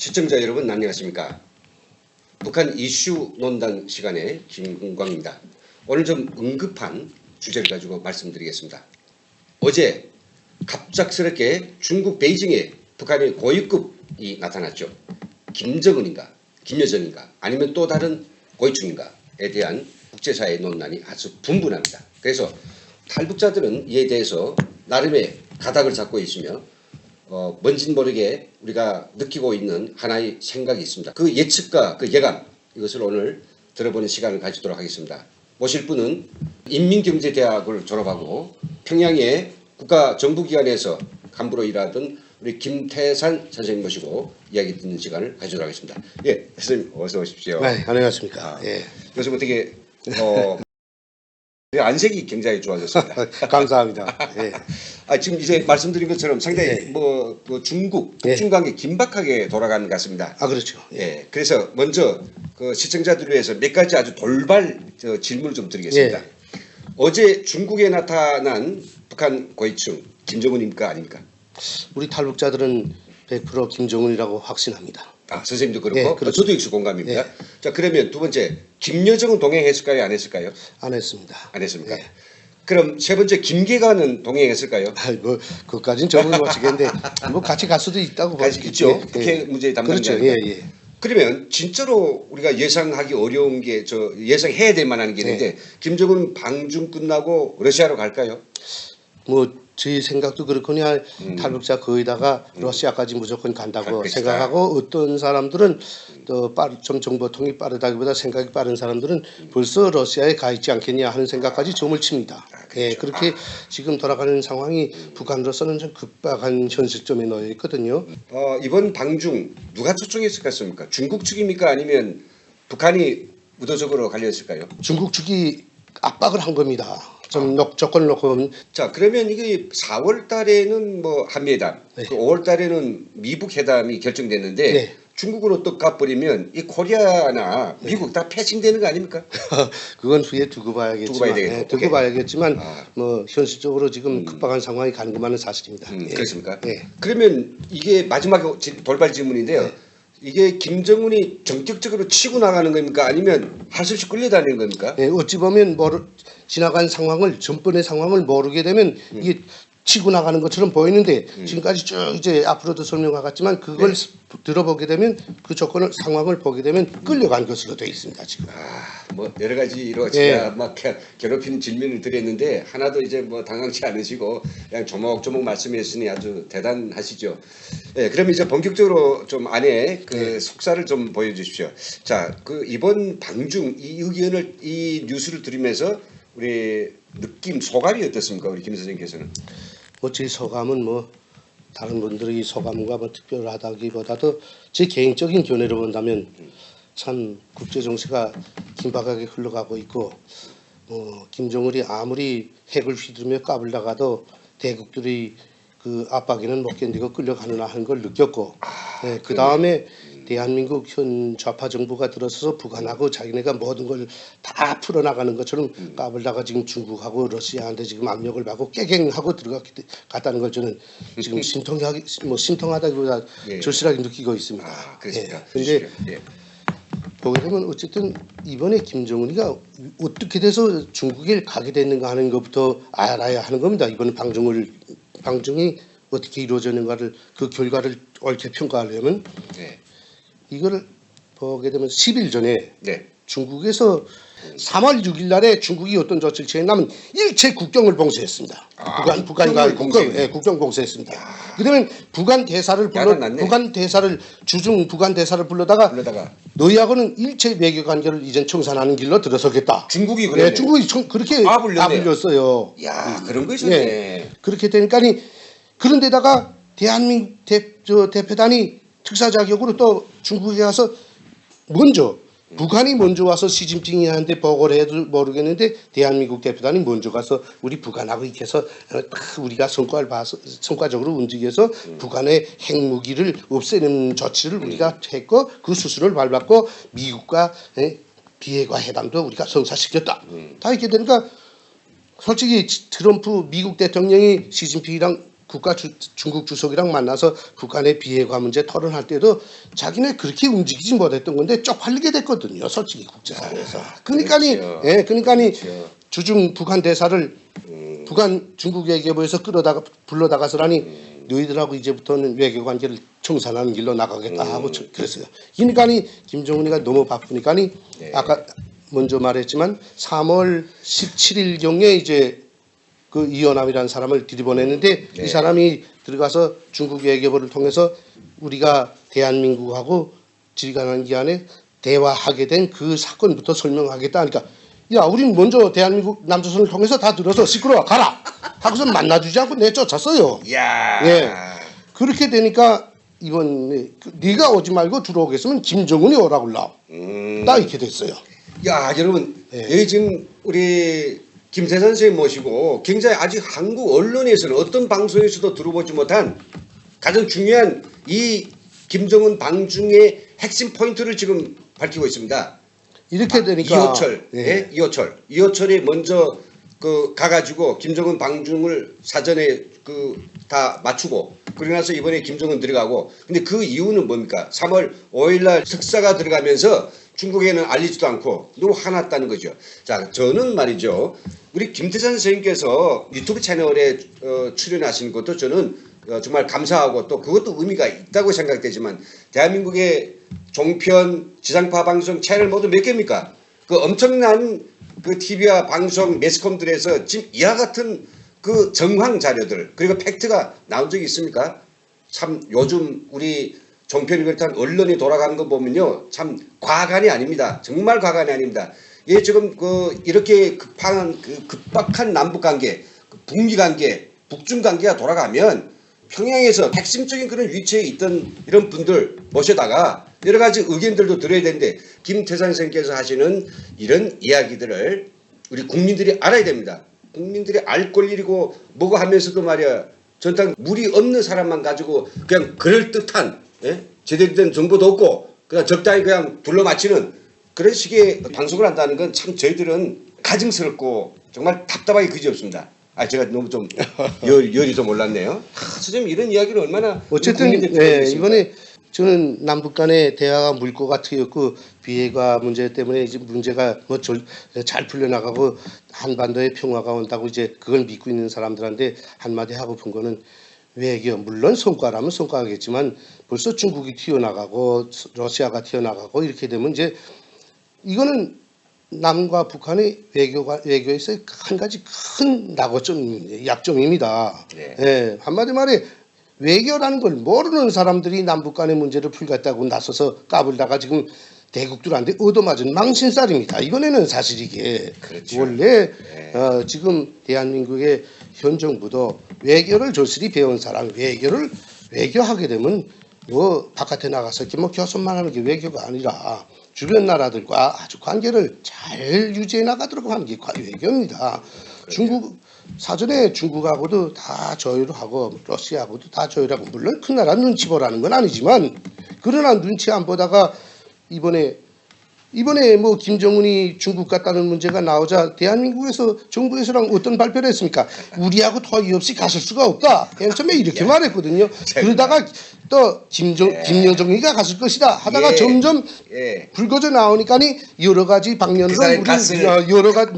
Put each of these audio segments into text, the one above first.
시청자 여러분 안녕하십니까. 북한 이슈 논단 시간의 김은광입니다. 오늘 좀 응급한 주제를 가지고 말씀드리겠습니다. 어제 갑작스럽게 중국 베이징에 북한의 고위급이 나타났죠. 김정은인가 김여정인가 아니면 또 다른 고위층인가에 대한 국제사회의 논란이 아주 분분합니다. 그래서 탈북자들은 이에 대해서 나름의 가닥을 잡고 있으며 뭔진 모르게 우리가 느끼고 있는 하나의 생각이 있습니다. 그 예측과 그 예감, 이것을 오늘 들어보는 시간을 가지도록 하겠습니다. 모실 분은 인민경제대학을 졸업하고 평양의 국가정부기관에서 간부로 일하던 우리 김태산 선생님 모시고 이야기 듣는 시간을 가지도록 하겠습니다. 예, 선생님 어서 오십시오. 네, 안녕하십니까. 예. 요즘 어떻게 안색이 굉장히 좋아졌습니다. 감사합니다. 예. 지금 이제 말씀드린 것처럼 상당히 예. 중국 북중 관계 긴박하게 돌아가는 것 같습니다. 그렇죠. 예. 그래서 먼저 그 시청자들을 위해서 몇 가지 아주 돌발 질문을 좀 드리겠습니다. 예. 어제 중국에 나타난 북한 고위층 김정은입니까 아닙니까? 우리 탈북자들은 100% 김정은이라고 확신합니다. 선생님도 그렇고 예, 그렇죠. 저도 역시 공감입니다. 예. 자, 그러면 두 번째 김여정은 동행했을까요 안 했을까요? 안 했습니다. 안 했습니까? 예. 그럼 세 번째 김계관은 동행했을까요? 뭐 그것까지는 저는 모르겠는데 뭐 같이 갈 수도 있다고 같이 봐요. 있죠. 예. 국회 문제 담당자. 그렇죠. 예, 예. 그러면 진짜로 우리가 예상하기 어려운 게 예상해야 될 만한 게 있는데 김정은 방중 끝나고 러시아로 갈까요? 뭐 제 생각도 그렇거니와 탈북자 거의다가 러시아까지 무조건 간다고 갈 생각하고 어떤 사람들은 좀 정보통이 빠르다기보다 생각이 빠른 사람들은 벌써 러시아에 가 있지 않겠냐 하는 생각까지 점을 칩니다. 그렇죠. 예, 그렇게 지금 돌아가는 상황이 북한으로서는 좀 급박한 현실점에 놓여 있거든요. 이번 방중 누가 초청했을 것 같습니까? 중국 측입니까 아니면 북한이 의도적으로 갈렸을까요? 중국 측이 압박을 한 겁니다. 좀 조건을 놓고 보면. 자, 그러면 이게 4월 달에는 뭐 한미회담, 네. 그 5월 달에는 미북 회담이 결정됐는데 네. 중국으로 또 가버리면 이 코리아나 미국 다 패싱되는 거 아닙니까? 그건 후에 두고 봐야겠지만, 두고 봐야 되겠고. 예, 두고 오케이. 봐야겠지만 뭐 현실적으로 지금 급박한 상황이 가는 것만은 사실입니다. 예. 그렇습니까? 예. 그러면 이게 마지막 돌발 질문인데요. 네. 이게 김정은이 전격적으로 치고 나가는 겁니까? 아니면 할 수 없이 끌려다니는 겁니까? 예, 어찌 보면 지나간 상황을 전번의 상황을 모르게 되면 이게 치고 나가는 것처럼 보이는데 지금까지 쭉 이제 앞으로도 설명하겠지만 그걸 들어보게 되면 그 조건을 상황을 보게 되면 끌려간 것으로 되어 있습니다. 지금. 뭐 여러 가지로 제가 막 괴롭히는 질문을 드렸는데 하나도 이제 뭐 당황치 않으시고 그냥 조목조목 말씀했으니 아주 대단하시죠. 예, 그럼 이제 본격적으로 좀 안에 그 속사를 좀 보여주십시오. 자, 그 이번 방중 이 의견을 이 뉴스를 들으면서 우리 느낌 소감이 어떻습니까, 우리 김 선생님께서는? 제 소감은 뭐 다른 분들의 소감과 뭐 특별하다기보다도 제 개인적인 견해로 본다면 참 국제 정세가 긴박하게 흘러가고 있고 김정은이 아무리 핵을 휘두르며 까불다가도 대국들의 그 압박에는 못 견디고 끌려가느나 하는 걸 느꼈고 그 다음에 대한민국 현 좌파 정부가 들어서서 북한하고 자기네가 모든 걸 다 풀어나가는 것처럼 까불다가 지금 중국하고 러시아한테 지금 압력을 받고 깨갱하고 들어갔다는 걸 저는 지금 심통하다기보다 절실하게 느끼고 있습니다. 그렇습니까? 그런데 보게 되면 어쨌든 이번에 김정은이가 어떻게 돼서 중국에 가게 됐는가 하는 것부터 알아야 하는 겁니다. 이번 방중이 어떻게 이루어졌는가를 그 결과를 옳게 평가하려면 이거를 보게 되면 10일 전에 중국에서 3월 6일 날에 중국이 어떤 조치를 취했냐면 일체 국경을 봉쇄했습니다. 북한과 국경 봉쇄했습니다. 그다음에 북한 대사를 북한 대사를 불러다가 너희하고는 일체 외교 관계를 이젠 청산하는 길로 들어서겠다. 중국이 그래. 중국이 그렇게 불렸어요. 야, 그런 거 있었네. 그렇게 되니까 그런데다가 대한민국 대표단이 특사 자격으로 또 중국에 가서 북한이 먼저 와서 시진핑이한테 보고를 해도 모르겠는데 대한민국 대표단이 먼저 가서 우리 북한하고 이렇게 해서 우리가 성과적으로 움직여서 북한의 핵무기를 없애는 조치를 우리가 했고 그 수순을 밟았고 미국과 비핵화 회담도 우리가 성사시켰다. 다 이렇게 되니까 솔직히 트럼프 미국 대통령이 시진핑이랑 중국 주석이랑 만나서 북한의 비핵화 문제 토론할 때도 자기네 그렇게 움직이지 못했던 건데 쪽팔리게 됐거든요. 솔직히 국제사회에서. 그러니까니 그렇죠. 예, 그러니까니 그렇죠. 주중 북한 대사를 북한 중국 외교부에서 불러다가서라니 너희들하고 이제부터는 외교 관계를 청산하는 길로 나가겠다 하고 그랬어요. 그러니까니 김정은이가 너무 바쁘니까니 네. 아까 먼저 말했지만 3월 17일 경에 이제 그 이현남이라는 사람을 들이보냈는데 네. 이 사람이 들어가서 중국 외교부를 통해서 우리가 대한민국하고 지간한 기간에 대화하게 된 그 사건부터 설명하겠다 하니까 야 우린 먼저 대한민국 남조선을 통해서 다 들어서 시끄러워 가라 하고서 만나주지 않고 내쫓았어요. 야. 예. 그렇게 되니까 이번에 네가 오지 말고 들어오겠으면 김정은이 오라고 올라. 딱 이렇게 됐어요. 야 여러분 예. 여기 지금 우리 김태산 선생님 모시고 굉장히 아직 한국 언론에서는 어떤 방송에서도 들어보지 못한 가장 중요한 이 김정은 방중의 핵심 포인트를 지금 밝히고 있습니다. 이렇게 되니까 이호철, 예. 예? 이호철이 먼저 그 가가지고 김정은 방중을 사전에 그 다 맞추고 그러고 나서 이번에 김정은 들어가고 근데 그 이유는 뭡니까? 3월 5일날 특사가 들어가면서 중국에는 알리지도 않고 너무 화났다는 거죠. 자, 저는 말이죠. 우리 김태산 선생님께서 유튜브 채널에 출연하신 것도 저는 정말 감사하고 또 그것도 의미가 있다고 생각되지만 대한민국의 종편, 지상파 방송 채널 모두 몇 개입니까? 그 엄청난 그 TV와 방송 매스컴들에서 지금 이와 같은 그 정황 자료들 그리고 팩트가 나온 적이 있습니까? 참 요즘 우리 종편이 그렇다는 언론이 돌아가는 거 보면요 참 과간이 아닙니다. 정말 과간이 아닙니다. 예 지금 그 이렇게 급박한 남북 관계, 북미 관계, 북중 관계가 돌아가면 평양에서 핵심적인 그런 위치에 있던 이런 분들 모셔다가 여러 가지 의견들도 들어야 되는데 김태산 선생님께서 하시는 이런 이야기들을 우리 국민들이 알아야 됩니다. 국민들이 알 권리고 뭐고 하면서도 말이야 전당 물이 없는 사람만 가지고 그냥 그럴듯한 예? 제대로 된 정보도 없고 그냥 적당히 그냥 둘러맞히는 그런 식의 방송을 한다는 건 참 저희들은 가증스럽고 정말 답답하기 그지없습니다. 아 제가 너무 좀 열이 좀 올랐네요. 선생님 이런 이야기를 얼마나 어쨌든 국민들이 예, 듣고 이번에 저는 남북 간의 대화가 물꼬가 트였고 비핵화 문제 때문에 이제 문제가 뭐 잘 풀려나가고 한반도의 평화가 온다고 이제 그걸 믿고 있는 사람들한테 한마디 하고 본 거는 외교 물론 성과라면 성과겠지만 벌써 중국이 튀어나가고 러시아가 튀어나가고 이렇게 되면 이제 이거는 남과 북한의 외교에서 한 가지 큰 낙오점 약점입니다. 네. 예, 한마디 말해 외교라는 걸 모르는 사람들이 남북 간의 문제를 풀겠다고 나서서 까불다가 지금 대국들한테 얻어맞은 망신살입니다. 이번에는 사실 이게 그렇죠. 원래 네. 지금 대한민국의 현 정부도 외교를 절실히 배운 사람 외교하게 되면 뭐 바깥에 나가서 이렇게 뭐 교섭만 하는 게 외교가 아니라 주변 나라들과 아주 관계를 잘 유지해 나가도록 하는 게 외교입니다. 중국 사전에 중국하고도 다 조율을 하고 러시아하고도 다 조율하고 물론 큰 나라 눈치 보라는 건 아니지만 그러나 눈치 안 보다가 이번에 뭐 김정은이 중국 갔다는 문제가 나오자 대한민국에서 정부에서랑 어떤 발표를 했습니까? 우리하고 토의 없이 가실 수가 없다. 맨 처음에 이렇게 말했거든요. 그러다가 또 김여정이가 갔을 것이다 하다가 예. 점점 예. 불거져 나오니까니 여러 가지 방면으로 사람이 우리 갔을- 여러 가지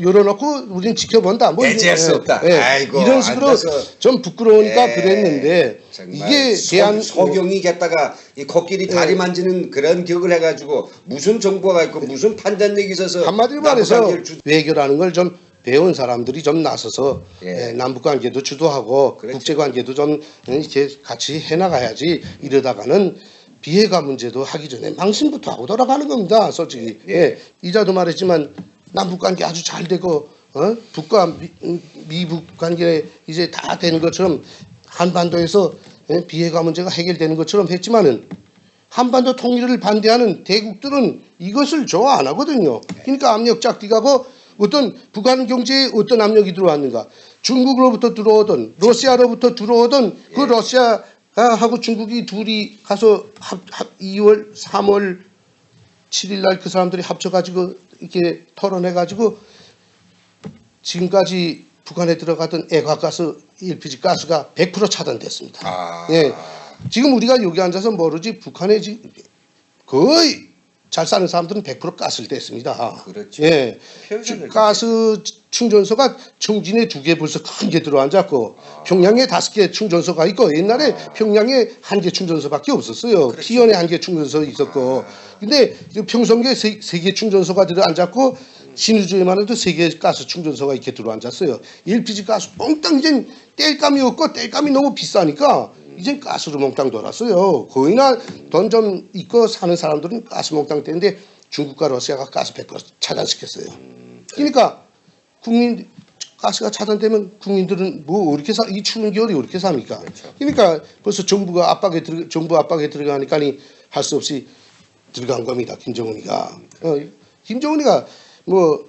열어놓고 우리는 지켜본다. 뭐 배제할 수 없다. 아이고, 이런 식으로 앉아서- 좀 부끄러우니까 예. 그랬는데 정말 이게 대한 소경이 갔다가 이 코끼리 다리 만지는 그런 격을 해가지고 무슨 정보가 있고 무슨 판단력이 있어서 한마디로 남북 말해서 관계를 외교라는 걸 좀 배운 사람들이 좀 나서서 예. 남북 관계도 주도하고 그렇죠. 국제 관계도 좀 이렇게 같이 해나가야지 이러다가는 비핵화 문제도 하기 전에 망신부터 하고 돌아가는 겁니다. 솔직히 예. 이자도 말했지만 남북 관계 아주 잘 되고 북과 미북 관계 이제 다 되는 것처럼 한반도에서 비핵화 문제가 해결되는 것처럼 했지만은 한반도 통일을 반대하는 대국들은 이것을 좋아 안 하거든요. 그러니까 압력 짝띠가고 어떤 북한 경제에 어떤 압력이 들어왔는가? 중국으로부터 들어오던 러시아로부터 들어오던 그 러시아하고 중국이 둘이 가서 2월, 3월 7일 날 그 사람들이 합쳐가지고 이렇게 토론해가지고 지금까지 북한에 들어가던 애국가스 LPG 가스가 100% 차단됐습니다. 아. 예. 지금 우리가 여기 앉아서 모르지 북한에 거의 잘 사는 사람들은 100% 가스를 댔습니다. 그렇죠. 예. 평생을 가스 충전소가 청진에 2개 벌써 큰 게 들어앉았고 평양에 5개 충전소가 있고 옛날에 평양에 1개 충전소밖에 없었어요. 그렇죠. 티원에 1개 충전소 있었고 근데 지금 평성에 3개 충전소가 들어앉았고 신의주에만 해도 3개 가스 충전소가 이렇게 들어앉았어요. LPG 가스 몽땅 이제 뗄감이 없고 뗄감이 너무 비싸니까 이제 가스로 몽땅 돌았어요. 거의나 돈 좀 있고 사는 사람들은 가스 몽땅 떼는데 중국과 러시아가 가스 100% 차단시켰어요. 그러니까 국민 가스가 차단되면 국민들은 뭐 어떻게 이 추운 겨울이 어떻게 삽니까? 그렇죠. 그러니까 벌써 정부 압박에 들어가니까 할 수 없이 들어간 겁니다. 김정은이가. 김정은이가 뭐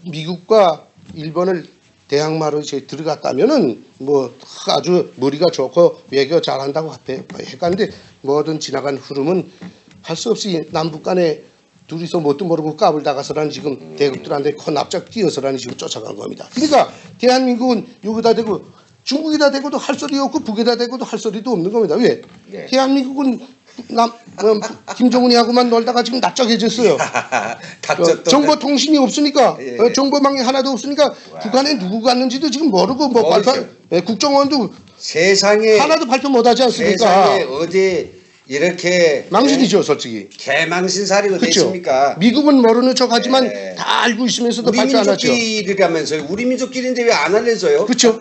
미국과 일본을 대항마로 이제 들어갔다면은 뭐 아주 머리가 좋고 외교 잘한다고 했는데 뭐든 지나간 흐름은 할 수 없이 남북 간에 둘이서 뭣도 모르고 까불다가서라니 지금 대국들한테 코 납작 끼어서라니 지금 쫓아간 겁니다. 그러니까 대한민국은 여기다 대고 중국에다 대고도 할 소리 없고 북에다 대고도 할 소리도 없는 겁니다. 왜? 네. 대한민국은 김정은이하고만 놀다가 지금 납작해졌어요. 닥쳤던 정보통신이 없으니까 예. 정보망이 하나도 없으니까 북한에 누구 갔는지도 지금 모르고 뭐 모르죠. 발표 국정원도 세상에 하나도 발표 못하지 않습니까? 세상에 어디 이렇게 망신이죠, 솔직히. 개망신살이 어디 그렇죠. 있습니까? 미국은 모르는 척하지만 네. 다 알고 있으면서도 우리 발표 안 하죠. 민족끼리라면서요. 우리 민족끼리인데 왜 안 알려줘요? 그렇죠.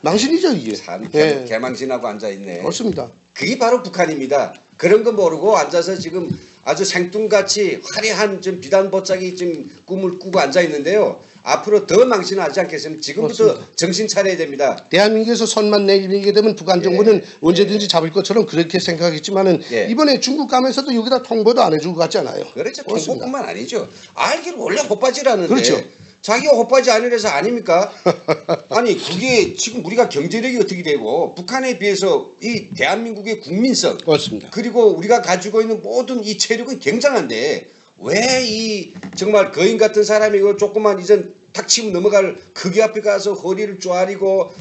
망신이죠 이게. 참 예, 개망신하고 앉아 있네. 그렇습니다. 그게 바로 북한입니다. 그런 거 모르고 앉아서 지금 아주 생뚱같이 화려한 좀 비단보짝이 지금 꿈을 꾸고 앉아 있는데요. 앞으로 더 망신하지 않겠습니까? 지금부터 그렇습니다. 정신 차려야 됩니다. 대한민국에서 손만 내밀게 되면 북한 정부는 언제든지 잡을 것처럼 그렇게 생각했지만은 예. 이번에 중국 가면서도 여기다 통보도 안 해주고 갔지 않아요. 그렇죠. 그렇습니다. 통보뿐만 아니죠. 알기로 원래 헛바지라는데. 그렇죠. 자기가 헛바지 아니라서 아닙니까? 아니 그게 지금 우리가 경제력이 어떻게 되고 북한에 비해서 이 대한민국의 국민성 그렇습니다. 그리고 우리가 가지고 있는 모든 이 체력은 굉장한데 왜 이 정말 거인 같은 사람이 그 조그만 이전 탁치면 넘어갈 크기 앞에 가서 허리를 쪼아리고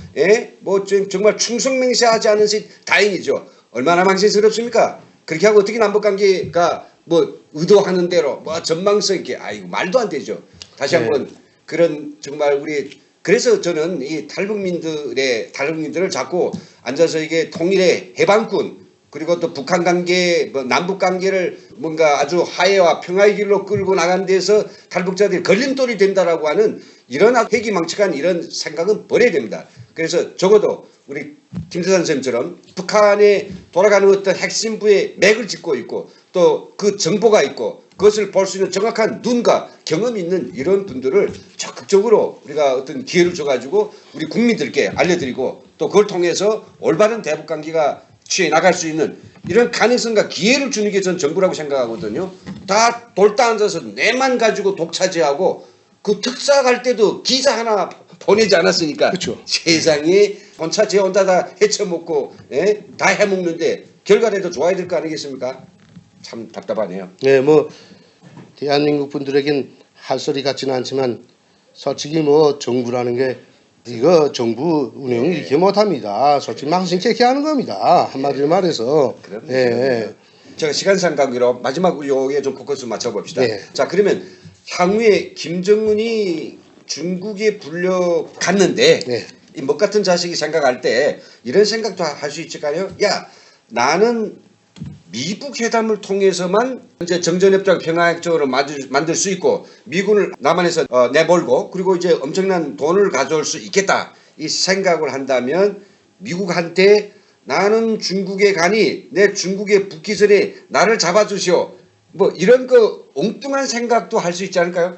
뭐 정말 충성맹세하지 않은 것이 다행이죠. 얼마나 망신스럽습니까? 그렇게 하고 어떻게 남북관계가 뭐 의도하는 대로 뭐 전망성 있게 아이고 말도 안 되죠. 다시 한번 그런 정말 우리 그래서 저는 이 탈북민들을 자꾸 앉아서 이게 통일의 해방군 그리고 또 북한 관계, 뭐 남북 관계를 뭔가 아주 화해와 평화의 길로 끌고 나간 데서 탈북자들이 걸림돌이 된다라고 하는 이런 회기망측한 이런 생각은 버려야 됩니다. 그래서 적어도 우리 김대산 선생님처럼 북한에 돌아가는 어떤 핵심부의 맥을 짚고 있고 또 그 정보가 있고 그것을 볼 수 있는 정확한 눈과 경험이 있는 이런 분들을 적극적으로 우리가 어떤 기회를 줘가지고 우리 국민들께 알려드리고 또 그걸 통해서 올바른 대북 관계가 취해 나갈 수 있는 이런 가능성과 기회를 주는 게 전 정부라고 생각하거든요. 다 돌다 앉아서 뇌만 가지고 독차지하고 그 특사 갈 때도 기자 하나 보내지 않았으니까 그렇죠. 세상에 혼자 제 혼자 다 헤쳐먹고 다 해먹는데 결과라도 좋아야 될 거 아니겠습니까? 참 답답하네요. 네, 뭐 대한민국 분들에겐 할 소리 같지는 않지만 솔직히 뭐 정부라는 게 이거 정부 운영 이렇게 못합니다. 솔직히 망신케 하는 겁니다. 한마디로 말해서. 그럼요. 제가 시간상 관계로 마지막 요에 좀 포커스 맞춰봅시다. 네. 자 그러면 향후에 김정은이 중국에 불려갔는데 네. 이 먹 같은 자식이 생각할 때 이런 생각도 할 수 있을까요? 야 나는 미북 회담을 통해서만 이제 정전협정 평화협정으로 만들 수 있고 미군을 남한에서 내몰고 그리고 이제 엄청난 돈을 가져올 수 있겠다 이 생각을 한다면 미국한테 나는 중국에 가니 내 중국에 붙기 전에 나를 잡아주시오 뭐 이런 거 엉뚱한 생각도 할 수 있지 않을까요?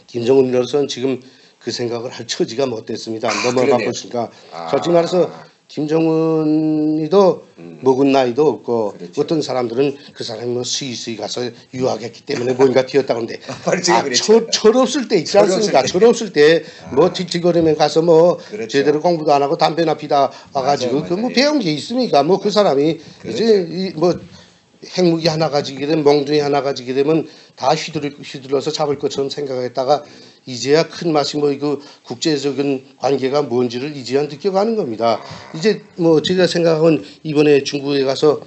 김정은으로서는 지금 그 생각을 할 처지가 못 됐습니다. 너무 그러네요. 바쁘니까. 솔직히 말해서 김정은이도 먹은 나이도 없고 그렇죠. 어떤 사람들은 그 사람이 뭐 스위스에 가서 유학했기 때문에 뭔가 튀었다 그러는데 제가 그랬죠. 철없을 때 있지 않습니까? 철없을 때 뭐 뒤거리면 가서 뭐 그렇죠. 제대로 공부도 안 하고 담배나 피다 와가지고 맞아요, 그 뭐 맞아요. 배운 게 있습니까? 뭐 그 사람이 그렇죠. 이제 뭐 핵무기 하나 가지게 되면 멍둥이 하나 가지게 되면 다 휘둘러서 잡을 것처럼 생각했다가 이제야 큰 맛이 뭐 그 국제적인 관계가 뭔지를 이제야 느껴가는 겁니다. 이제 뭐 제가 생각은 이번에 중국에 가서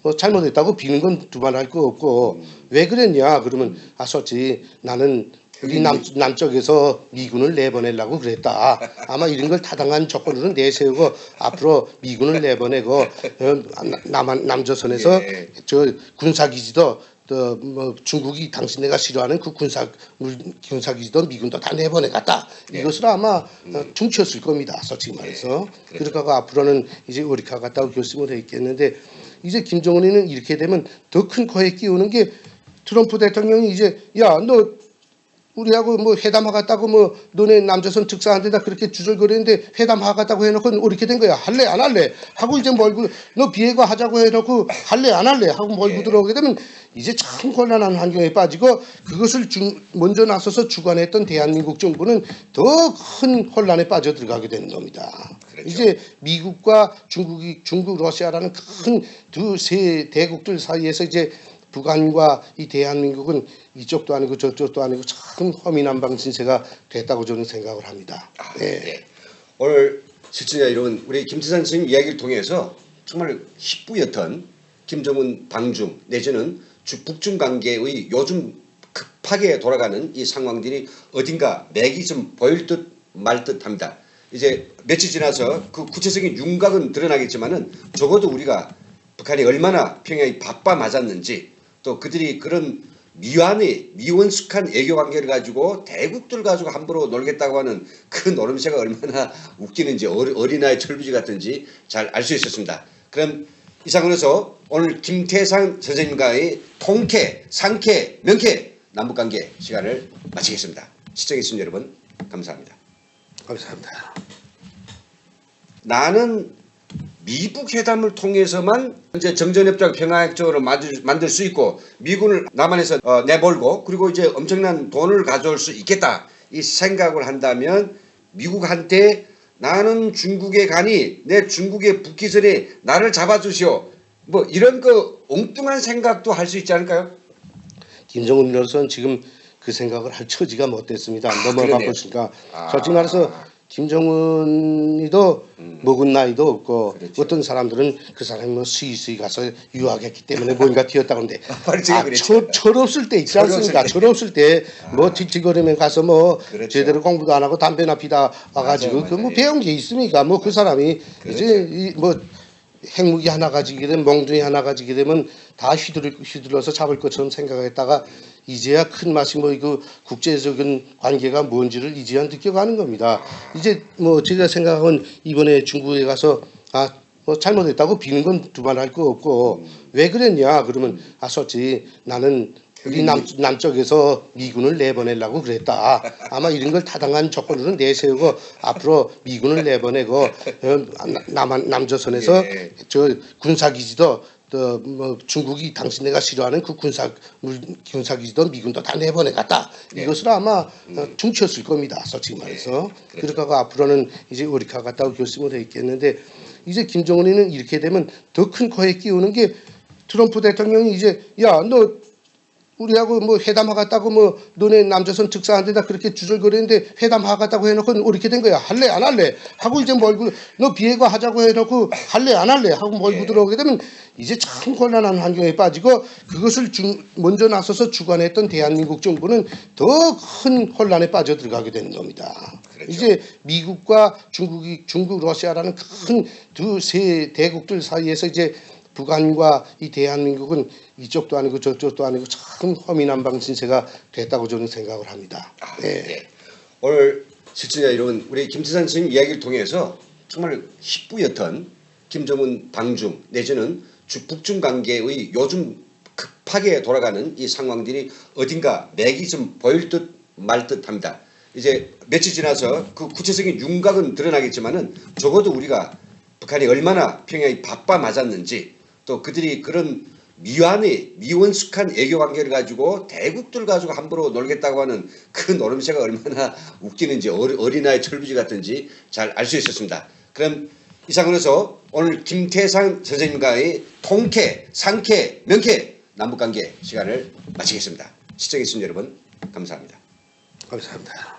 뭐 잘못했다고 비는 건 두말 할 거 없고 왜 그랬냐 그러면 솔직히 나는 우리 남쪽에서 미군을 내보내려고 그랬다. 아마 이런 걸 타당한 조건으로 내세우고 앞으로 미군을 내보내고 남조선에서 예. 저 군사기지도 또 뭐 중국이 당신네가 싫어하는 그 군사기지도 미군도 다 내보내갔다. 예. 이것을 아마 퉁쳤을 겁니다. 솔직히 말해서. 예. 그러다가 앞으로는 이제 우리가 같다고 결심을 했겠는데 이제 김정은이는 이렇게 되면 더 큰 코에 끼우는 게 트럼프 대통령이 이제 야 너 우리하고 뭐 회담하겠다고 뭐 너네 남조선 특사한테다 그렇게 주절거리는데 회담하겠다고 해놓고 이렇게 된 거야. 할래 안 할래 하고 이제 몰고 너 비핵화 하자고 해놓고 할래 안 할래 하고 몰고 들어오게 되면 이제 참 곤란한 환경에 빠지고 그것을 먼저 나서서 주관했던 대한민국 정부는 더 큰 혼란에 빠져 들어가게 되는 겁니다. 그렇죠. 이제 미국과 중국, 러시아라는 큰 두 세 대국들 사이에서 이제 북한과 이 대한민국은 이쪽도 아니고 저쪽도 아니고 참 허미난방 진세가 됐다고 저는 생각을 합니다. 네. 오늘 시청자 여러분, 우리 김태산 선생님 이야기를 통해서 정말 희뿌옇던 김정은 방중 내지는 북중 관계의 요즘 급하게 돌아가는 이 상황들이 어딘가 맥이 좀 보일 듯 말 듯합니다. 이제 며칠 지나서 그 구체적인 윤곽은 드러나겠지만은 적어도 우리가 북한이 얼마나 평양이 바빠 맞았는지 또 그들이 그런 미원숙한 애교 관계를 가지고 대국들 가지고 함부로 놀겠다고 하는 그 노름새가 얼마나 웃기는지 어린아이 철부지 같은지 잘 알 수 있었습니다. 그럼 이상으로서 오늘 김태상 선생님과의 통쾌, 상쾌, 명쾌 남북관계 시간을 마치겠습니다. 시청해주신 여러분 감사합니다. 감사합니다. 나는 미북 회담을 통해서만 이제 정전협정 평화협정으로 만들 수 있고 미군을 남한에서 내몰고 그리고 이제 엄청난 돈을 가져올 수 있겠다 이 생각을 한다면 미국한테 나는 중국에 가니 내 중국에 붙기 전에 나를 잡아주시오 뭐 이런 거 엉뚱한 생각도 할 수 있지 않을까요? 김정은으로서는 지금 그 생각을 할 처지가 못 됐습니다. 넘어가 보니까 솔직히 말해서 김정은이도 먹은 나이도 없고 그렇죠. 어떤 사람들은 그 사람이 뭐 스위스에 가서 유학했기 때문에 뭔가 튀었다고 하는데 그렇죠. 철없을 때 있지 않습니까? 철없을 때 뭐 뒤거리면 가서 뭐 그렇죠. 제대로 공부도 안 하고 담배나 피다 와가지고 그 뭐 배운 게 있습니까? 뭐 그 사람이 그렇죠. 이제 뭐 핵무기 하나 가지게 되면 멍둥이 하나 가지게 되면 다 휘둘러서 잡을 것처럼 생각했다가 이제야 큰 맛이 뭐 그 국제적인 관계가 뭔지를 이제야 느껴가는 겁니다. 이제 뭐 제가 생각은 이번에 중국에 가서 뭐 잘못했다고 비는 건 두말 할 거 없고 왜 그랬냐 그러면 솔직히 나는 우리 남쪽에서 미군을 내보내려고 그랬다. 아마 이런 걸 타당한 조건으로 내세우고 앞으로 미군을 내보내고 남조선에서 저 군사기지도 또 뭐 중국이 당신네가 싫어하는 그 군사기지도 미군도 다 내보내갔다. 이것을 아마 퉁쳤을 겁니다. 솔직히 말해서. 그러다가 앞으로는 이제 우리가 같다고 결심을 했겠는데 이제 김정은이는 이렇게 되면 더 큰 코에 끼우는 게 트럼프 대통령이 이제 야 너 우리하고 뭐 회담하겠다고 뭐 너네 남조선 특사한테다 그렇게 주절거리는데 회담하겠다고 해놓고 이렇게 된 거야. 할래 안 할래 하고 이제 몰고 너 비핵화 하자고 해놓고 할래 안 할래 하고 몰고 들어오게 되면 이제 참 곤란한 환경에 빠지고 그것을 먼저 나서서 주관했던 대한민국 정부는 더 큰 혼란에 빠져 들어가게 되는 겁니다. 그렇죠. 이제 미국과 중국, 러시아라는 큰 두 세 대국들 사이에서 이제 북한과 이 대한민국은 이쪽도 아니고 저쪽도 아니고 참 허미난방 진세가 됐다고 저는 생각을 합니다. 네. 오늘 시청자 여러분, 우리 김태산 선생님 이야기를 통해서 정말 희뿌옇던 김정은 방중 내지는 북중 관계의 요즘 급하게 돌아가는 이 상황들이 어딘가 맥이 좀 보일 듯 말 듯합니다. 이제 며칠 지나서 그 구체적인 윤곽은 드러나겠지만은 적어도 우리가 북한이 얼마나 평양이 바빠 맞았는지 또 그들이 그런 미원숙한 애교 관계를 가지고 대국들 가지고 함부로 놀겠다고 하는 그 노름새가 얼마나 웃기는지 어린아이 철부지 같은지 잘 알 수 있었습니다. 그럼 이상으로서 오늘 김태상 선생님과의 통쾌, 상쾌, 명쾌 남북관계 시간을 마치겠습니다. 시청해주신 여러분 감사합니다. 감사합니다.